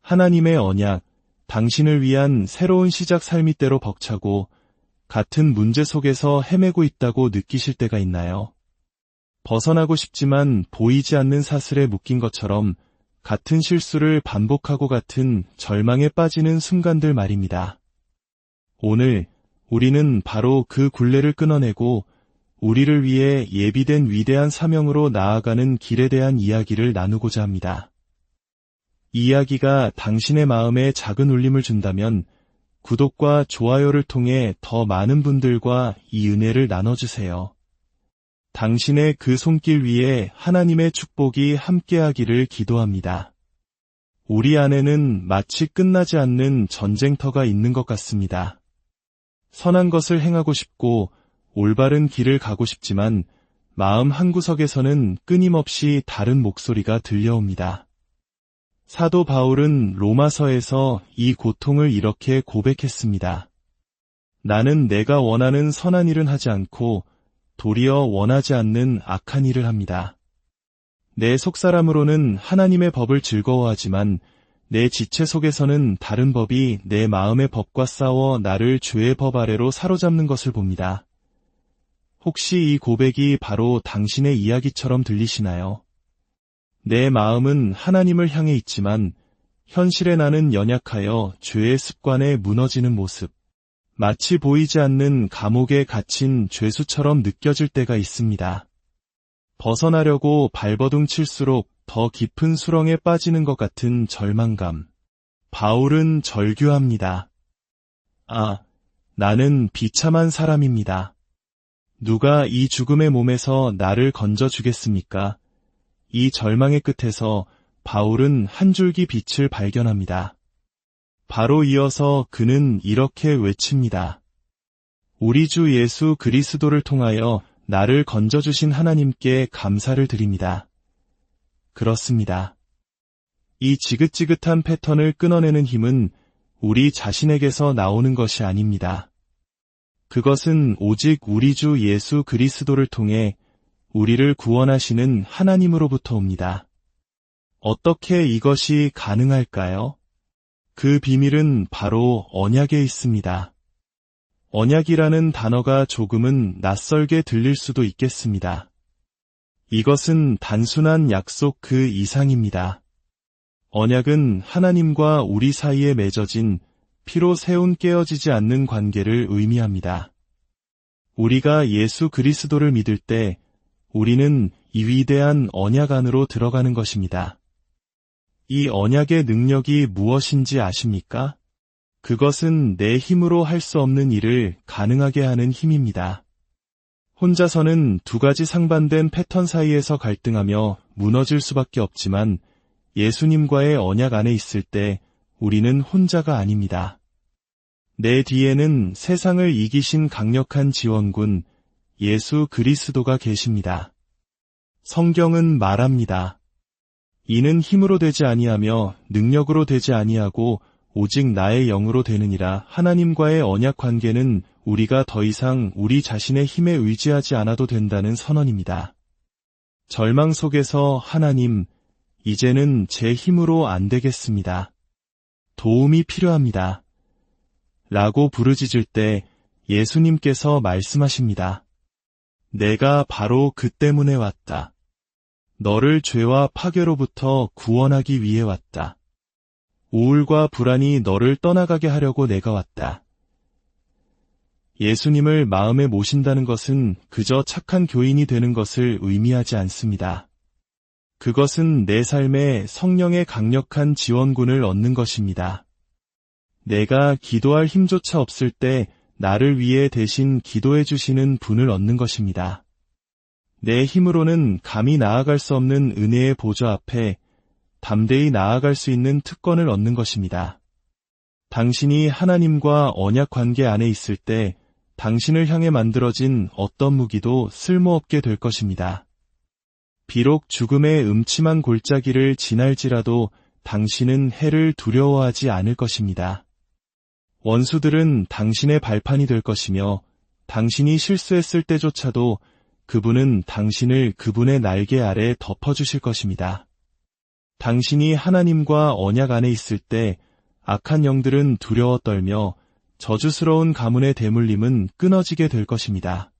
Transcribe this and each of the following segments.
하나님의 언약, 당신을 위한 새로운 시작 삶이 때로 벅차고 같은 문제 속에서 헤매고 있다고 느끼실 때가 있나요? 벗어나고 싶지만 보이지 않는 사슬에 묶인 것처럼 같은 실수를 반복하고 같은 절망에 빠지는 순간들 말입니다. 오늘 우리는 바로 그 굴레를 끊어내고 우리를 위해 예비된 위대한 사명으로 나아가는 길에 대한 이야기를 나누고자 합니다. 이 이야기가 당신의 마음에 작은 울림을 준다면 구독과 좋아요를 통해 더 많은 분들과 이 은혜를 나눠주세요. 당신의 그 손길 위에 하나님의 축복이 함께하기를 기도합니다. 우리 안에는 마치 끝나지 않는 전쟁터가 있는 것 같습니다. 선한 것을 행하고 싶고 올바른 길을 가고 싶지만 마음 한구석에서는 끊임없이 다른 목소리가 들려옵니다. 사도 바울은 로마서에서 이 고통을 이렇게 고백했습니다. 나는 내가 원하는 선한 일은 하지 않고 도리어 원하지 않는 악한 일을 합니다. 내 속사람으로는 하나님의 법을 즐거워하지만 내 지체 속에서는 다른 법이 내 마음의 법과 싸워 나를 죄의 법 아래로 사로잡는 것을 봅니다. 혹시 이 고백이 바로 당신의 이야기처럼 들리시나요? 내 마음은 하나님을 향해 있지만 현실에 나는 연약하여 죄의 습관에 무너지는 모습. 마치 보이지 않는 감옥에 갇힌 죄수처럼 느껴질 때가 있습니다. 벗어나려고 발버둥 칠수록 더 깊은 수렁에 빠지는 것 같은 절망감. 바울은 절규합니다. 나는 비참한 사람입니다. 누가 이 죽음의 몸에서 나를 건져주겠습니까? 이 절망의 끝에서 바울은 한 줄기 빛을 발견합니다. 바로 이어서 그는 이렇게 외칩니다. 우리 주 예수 그리스도를 통하여 나를 건져주신 하나님께 감사를 드립니다. 그렇습니다. 이 지긋지긋한 패턴을 끊어내는 힘은 우리 자신에게서 나오는 것이 아닙니다. 그것은 오직 우리 주 예수 그리스도를 통해 우리를 구원하시는 하나님으로부터 옵니다. 어떻게 이것이 가능할까요? 그 비밀은 바로 언약에 있습니다. 언약이라는 단어가 조금은 낯설게 들릴 수도 있겠습니다. 이것은 단순한 약속 그 이상입니다. 언약은 하나님과 우리 사이에 맺어진 피로 세운 깨어지지 않는 관계를 의미합니다. 우리가 예수 그리스도를 믿을 때 우리는 이 위대한 언약 안으로 들어가는 것입니다. 이 언약의 능력이 무엇인지 아십니까? 그것은 내 힘으로 할 수 없는 일을 가능하게 하는 힘입니다. 혼자서는 두 가지 상반된 패턴 사이에서 갈등하며 무너질 수밖에 없지만 예수님과의 언약 안에 있을 때 우리는 혼자가 아닙니다. 내 뒤에는 세상을 이기신 강력한 지원군 예수 그리스도가 계십니다. 성경은 말합니다. 이는 힘으로 되지 아니하며 능력으로 되지 아니하고 오직 나의 영으로 되느니라. 하나님과의 언약 관계는 우리가 더 이상 우리 자신의 힘에 의지하지 않아도 된다는 선언입니다. 절망 속에서 하나님, 이제는 제 힘으로 안 되겠습니다. 도움이 필요합니다. 라고 부르짖을 때 예수님께서 말씀하십니다. 내가 바로 그 때문에 왔다. 너를 죄와 파괴로부터 구원하기 위해 왔다. 우울과 불안이 너를 떠나가게 하려고 내가 왔다. 예수님을 마음에 모신다는 것은 그저 착한 교인이 되는 것을 의미하지 않습니다. 그것은 내 삶에 성령의 강력한 지원군을 얻는 것입니다. 내가 기도할 힘조차 없을 때 나를 위해 대신 기도해 주시는 분을 얻는 것입니다. 내 힘으로는 감히 나아갈 수 없는 은혜의 보좌 앞에 담대히 나아갈 수 있는 특권을 얻는 것입니다. 당신이 하나님과 언약 관계 안에 있을 때 당신을 향해 만들어진 어떤 무기도 쓸모없게 될 것입니다. 비록 죽음의 음침한 골짜기를 지날지라도 당신은 해를 두려워하지 않을 것입니다. 원수들은 당신의 발판이 될 것이며 당신이 실수했을 때조차도 그분은 당신을 그분의 날개 아래 덮어주실 것입니다. 당신이 하나님과 언약 안에 있을 때 악한 영들은 두려워 떨며 저주스러운 가문의 대물림은 끊어지게 될 것입니다.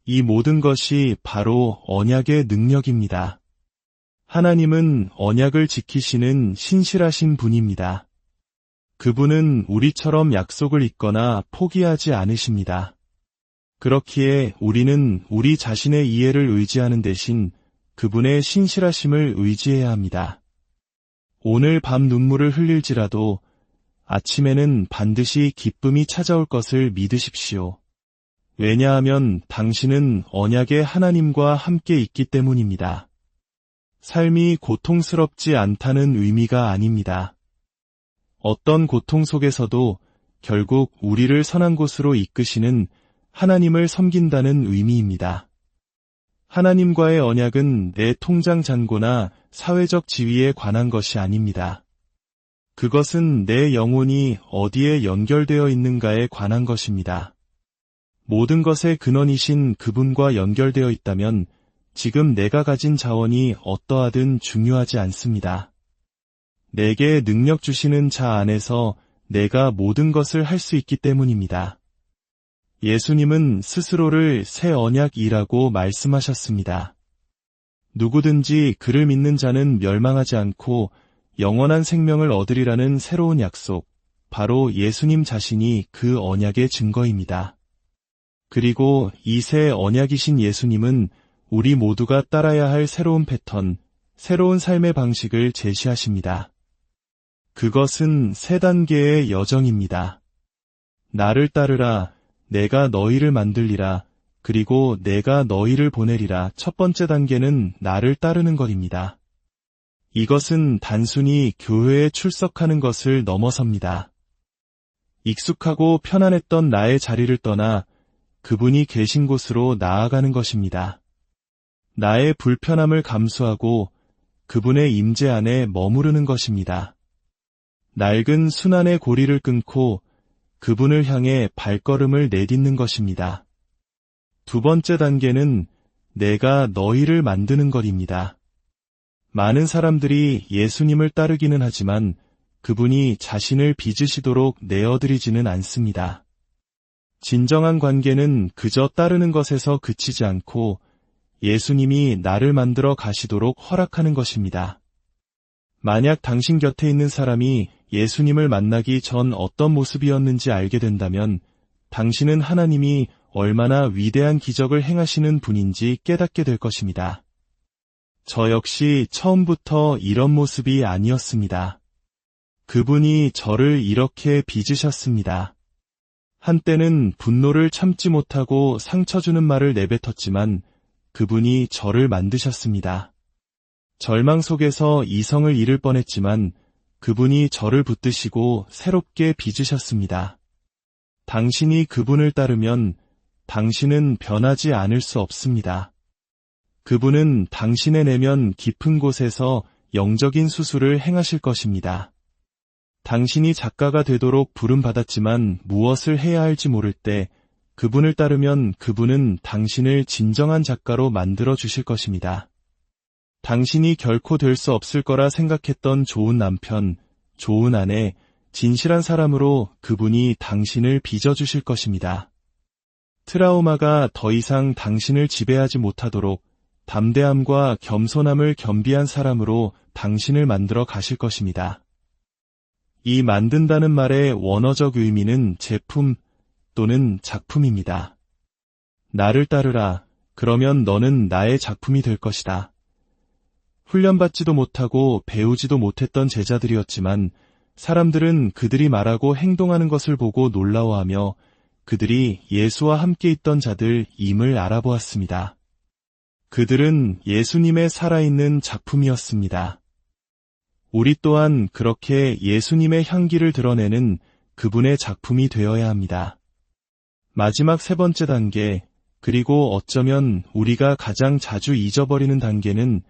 이 모든 것이 바로 언약의 능력입니다. 하나님은 언약을 지키시는 신실하신 분입니다. 그분은 우리처럼 약속을 잊거나 포기하지 않으십니다. 그렇기에 우리는 우리 자신의 이해를 의지하는 대신 그분의 신실하심을 의지해야 합니다. 오늘 밤 눈물을 흘릴지라도 아침에는 반드시 기쁨이 찾아올 것을 믿으십시오. 왜냐하면 당신은 언약의 하나님과 함께 있기 때문입니다. 삶이 고통스럽지 않다는 의미가 아닙니다. 어떤 고통 속에서도 결국 우리를 선한 곳으로 이끄시는 하나님을 섬긴다는 의미입니다. 하나님과의 언약은 내 통장 잔고나 사회적 지위에 관한 것이 아닙니다. 그것은 내 영혼이 어디에 연결되어 있는가에 관한 것입니다. 모든 것의 근원이신 그분과 연결되어 있다면 지금 내가 가진 자원이 어떠하든 중요하지 않습니다. 내게 능력 주시는 자 안에서 내가 모든 것을 할 수 있기 때문입니다. 예수님은 스스로를 새 언약이라고 말씀하셨습니다. 누구든지 그를 믿는 자는 멸망하지 않고 영원한 생명을 얻으리라는 새로운 약속, 바로 예수님 자신이 그 언약의 증거입니다. 그리고 이 새 언약이신 예수님은 우리 모두가 따라야 할 새로운 패턴, 새로운 삶의 방식을 제시하십니다. 그것은 세 단계의 여정입니다. 나를 따르라, 내가 너희를 만들리라, 그리고 내가 너희를 보내리라. 첫 번째 단계는 나를 따르는 것입니다. 이것은 단순히 교회에 출석하는 것을 넘어섭니다. 익숙하고 편안했던 나의 자리를 떠나 그분이 계신 곳으로 나아가는 것입니다. 나의 불편함을 감수하고 그분의 임재 안에 머무르는 것입니다. 낡은 순환의 고리를 끊고 그분을 향해 발걸음을 내딛는 것입니다. 두 번째 단계는 내가 너희를 만드는 것입니다. 많은 사람들이 예수님을 따르기는 하지만 그분이 자신을 빚으시도록 내어드리지는 않습니다. 진정한 관계는 그저 따르는 것에서 그치지 않고 예수님이 나를 만들어 가시도록 허락하는 것입니다. 만약 당신 곁에 있는 사람이 예수님을 만나기 전 어떤 모습이었는지 알게 된다면 당신은 하나님이 얼마나 위대한 기적을 행하시는 분인지 깨닫게 될 것입니다. 저 역시 처음부터 이런 모습이 아니었습니다. 그분이 저를 이렇게 빚으셨습니다. 한때는 분노를 참지 못하고 상처 주는 말을 내뱉었지만 그분이 저를 만드셨습니다. 절망 속에서 이성을 잃을 뻔했지만 그분이 저를 붙드시고 새롭게 빚으셨습니다. 당신이 그분을 따르면 당신은 변하지 않을 수 없습니다. 그분은 당신의 내면 깊은 곳에서 영적인 수술을 행하실 것입니다. 당신이 작가가 되도록 부름받았지만 무엇을 해야 할지 모를 때 그분을 따르면 그분은 당신을 진정한 작가로 만들어 주실 것입니다. 당신이 결코 될 수 없을 거라 생각했던 좋은 남편, 좋은 아내, 진실한 사람으로 그분이 당신을 빚어주실 것입니다. 트라우마가 더 이상 당신을 지배하지 못하도록 담대함과 겸손함을 겸비한 사람으로 당신을 만들어 가실 것입니다. 이 만든다는 말의 원어적 의미는 제품 또는 작품입니다. 나를 따르라. 그러면 너는 나의 작품이 될 것이다. 훈련받지도 못하고 배우지도 못했던 제자들이었지만 사람들은 그들이 말하고 행동하는 것을 보고 놀라워하며 그들이 예수와 함께 있던 자들임을 알아보았습니다. 그들은 예수님의 살아있는 작품이었습니다. 우리 또한 그렇게 예수님의 향기를 드러내는 그분의 작품이 되어야 합니다. 마지막 세 번째 단계, 그리고 어쩌면 우리가 가장 자주 잊어버리는 단계는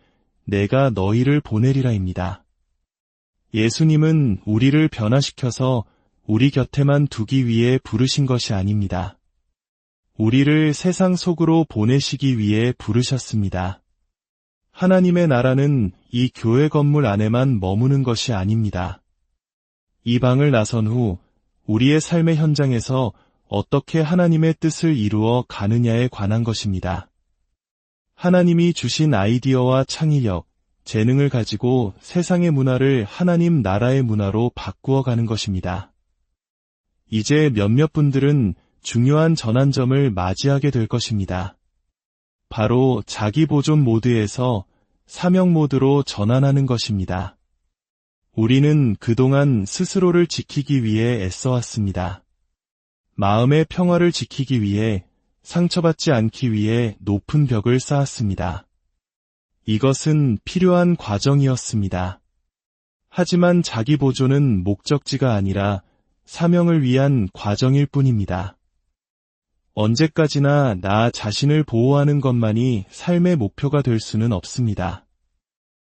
내가 너희를 보내리라입니다. 예수님은 우리를 변화시켜서 우리 곁에만 두기 위해 부르신 것이 아닙니다. 우리를 세상 속으로 보내시기 위해 부르셨습니다. 하나님의 나라는 이 교회 건물 안에만 머무는 것이 아닙니다. 이 방을 나선 후 우리의 삶의 현장에서 어떻게 하나님의 뜻을 이루어 가느냐에 관한 것입니다. 하나님이 주신 아이디어와 창의력, 재능을 가지고 세상의 문화를 하나님 나라의 문화로 바꾸어 가는 것입니다. 이제 몇몇 분들은 중요한 전환점을 맞이하게 될 것입니다. 바로 자기 보존 모드에서 사명 모드로 전환하는 것입니다. 우리는 그동안 스스로를 지키기 위해 애써왔습니다. 마음의 평화를 지키기 위해, 상처받지 않기 위해 높은 벽을 쌓았습니다. 이것은 필요한 과정이었습니다. 하지만 자기 보존은 목적지가 아니라 사명을 위한 과정일 뿐입니다. 언제까지나 나 자신을 보호하는 것만이 삶의 목표가 될 수는 없습니다.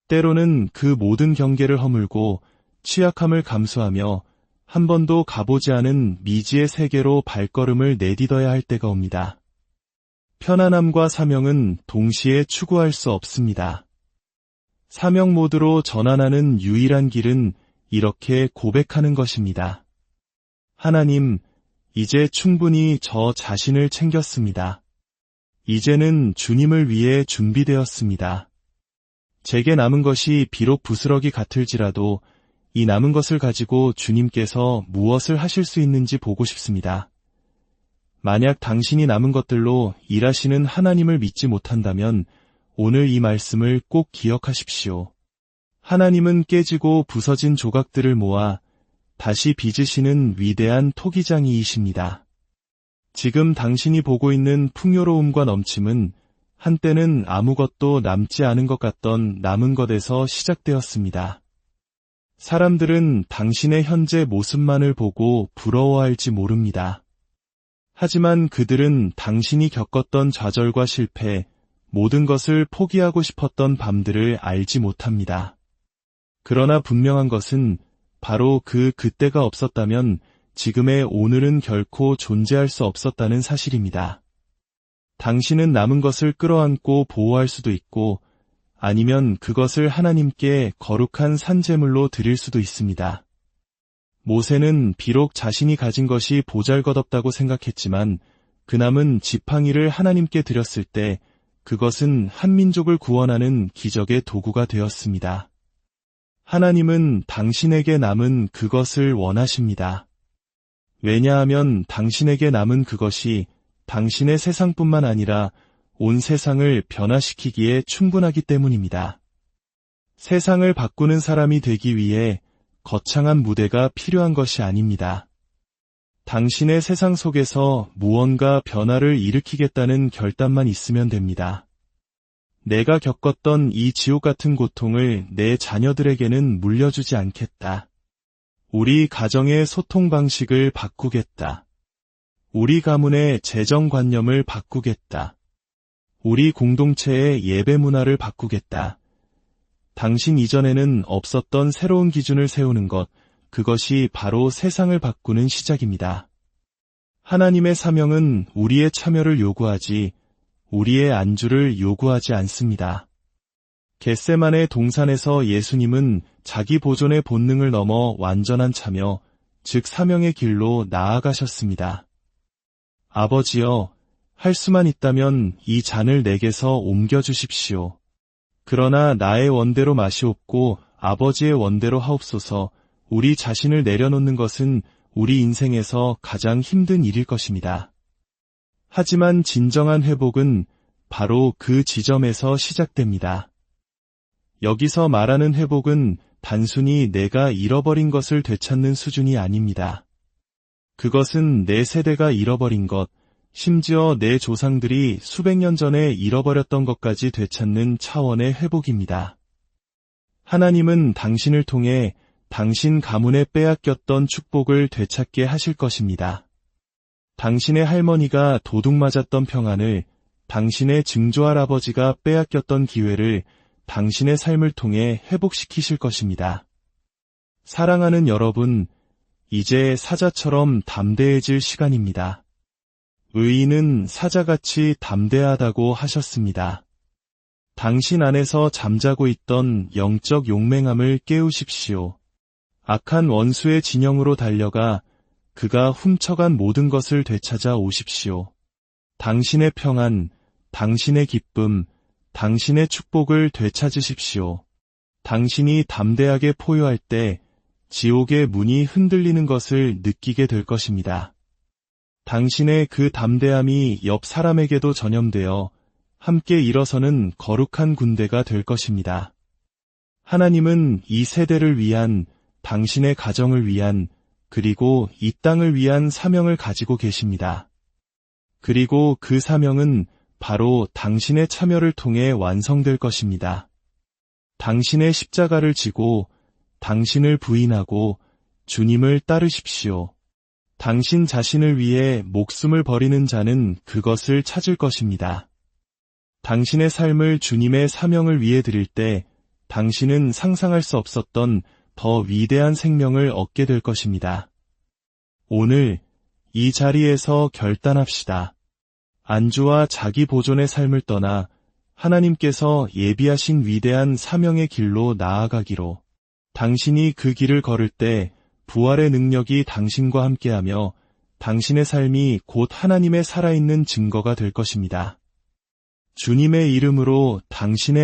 때로는 그 모든 경계를 허물고 취약함을 감수하며 한 번도 가보지 않은 미지의 세계로 발걸음을 내딛어야 할 때가 옵니다. 편안함과 사명은 동시에 추구할 수 없습니다. 사명 모드로 전환하는 유일한 길은 이렇게 고백하는 것입니다. 하나님, 이제 충분히 저 자신을 챙겼습니다. 이제는 주님을 위해 준비되었습니다. 제게 남은 것이 비록 부스러기 같을지라도 이 남은 것을 가지고 주님께서 무엇을 하실 수 있는지 보고 싶습니다. 만약 당신이 남은 것들로 일하시는 하나님을 믿지 못한다면 오늘 이 말씀을 꼭 기억하십시오. 하나님은 깨지고 부서진 조각들을 모아 다시 빚으시는 위대한 토기장이이십니다. 지금 당신이 보고 있는 풍요로움과 넘침은 한때는 아무것도 남지 않은 것 같던 남은 것에서 시작되었습니다. 사람들은 당신의 현재 모습만을 보고 부러워할지 모릅니다. 하지만 그들은 당신이 겪었던 좌절과 실패, 모든 것을 포기하고 싶었던 밤들을 알지 못합니다. 그러나 분명한 것은 바로 그때가 없었다면 지금의 오늘은 결코 존재할 수 없었다는 사실입니다. 당신은 남은 것을 끌어안고 보호할 수도 있고 아니면 그것을 하나님께 거룩한 산제물로 드릴 수도 있습니다. 모세는 비록 자신이 가진 것이 보잘것없다고 생각했지만 그 남은 지팡이를 하나님께 드렸을 때 그것은 한 민족을 구원하는 기적의 도구가 되었습니다. 하나님은 당신에게 남은 그것을 원하십니다. 왜냐하면 당신에게 남은 그것이 당신의 세상뿐만 아니라 온 세상을 변화시키기에 충분하기 때문입니다. 세상을 바꾸는 사람이 되기 위해 거창한 무대가 필요한 것이 아닙니다. 당신의 세상 속에서 무언가 변화를 일으키겠다는 결단만 있으면 됩니다. 내가 겪었던 이 지옥 같은 고통을 내 자녀들에게는 물려주지 않겠다. 우리 가정의 소통 방식을 바꾸겠다. 우리 가문의 재정관념을 바꾸겠다. 우리 공동체의 예배 문화를 바꾸겠다. 당신 이전에는 없었던 새로운 기준을 세우는 것, 그것이 바로 세상을 바꾸는 시작입니다. 하나님의 사명은 우리의 참여를 요구하지, 우리의 안주를 요구하지 않습니다. 겟세마네 동산에서 예수님은 자기 보존의 본능을 넘어 완전한 참여, 즉 사명의 길로 나아가셨습니다. 아버지여, 할 수만 있다면 이 잔을 내게서 옮겨주십시오. 그러나 나의 원대로 마시옵고 아버지의 원대로 하옵소서. 우리 자신을 내려놓는 것은 우리 인생에서 가장 힘든 일일 것입니다. 하지만 진정한 회복은 바로 그 지점에서 시작됩니다. 여기서 말하는 회복은 단순히 내가 잃어버린 것을 되찾는 수준이 아닙니다. 그것은 내 세대가 잃어버린 것, 심지어 내 조상들이 수백 년 전에 잃어버렸던 것까지 되찾는 차원의 회복입니다. 하나님은 당신을 통해 당신 가문에 빼앗겼던 축복을 되찾게 하실 것입니다. 당신의 할머니가 도둑 맞았던 평안을, 당신의 증조할아버지가 빼앗겼던 기회를 당신의 삶을 통해 회복시키실 것입니다. 사랑하는 여러분, 이제 사자처럼 담대해질 시간입니다. 의인은 사자같이 담대하다고 하셨습니다. 당신 안에서 잠자고 있던 영적 용맹함을 깨우십시오. 악한 원수의 진영으로 달려가 그가 훔쳐간 모든 것을 되찾아 오십시오. 당신의 평안, 당신의 기쁨, 당신의 축복을 되찾으십시오. 당신이 담대하게 포효할 때 지옥의 문이 흔들리는 것을 느끼게 될 것입니다. 당신의 그 담대함이 옆 사람에게도 전염되어 함께 일어서는 거룩한 군대가 될 것입니다. 하나님은 이 세대를 위한, 당신의 가정을 위한, 그리고 이 땅을 위한 사명을 가지고 계십니다. 그리고 그 사명은 바로 당신의 참여를 통해 완성될 것입니다. 당신의 십자가를 지고 당신을 부인하고 주님을 따르십시오. 당신 자신을 위해 목숨을 버리는 자는 그것을 찾을 것입니다. 당신의 삶을 주님의 사명을 위해 드릴 때 당신은 상상할 수 없었던 더 위대한 생명을 얻게 될 것입니다. 오늘 이 자리에서 결단합시다. 안주와 자기 보존의 삶을 떠나 하나님께서 예비하신 위대한 사명의 길로 나아가기로. 당신이 그 길을 걸을 때 부활의 능력이 당신과 함께하며 당신의 삶이 곧 하나님의 살아있는 증거가 될 것입니다. 주님의 이름으로 당신의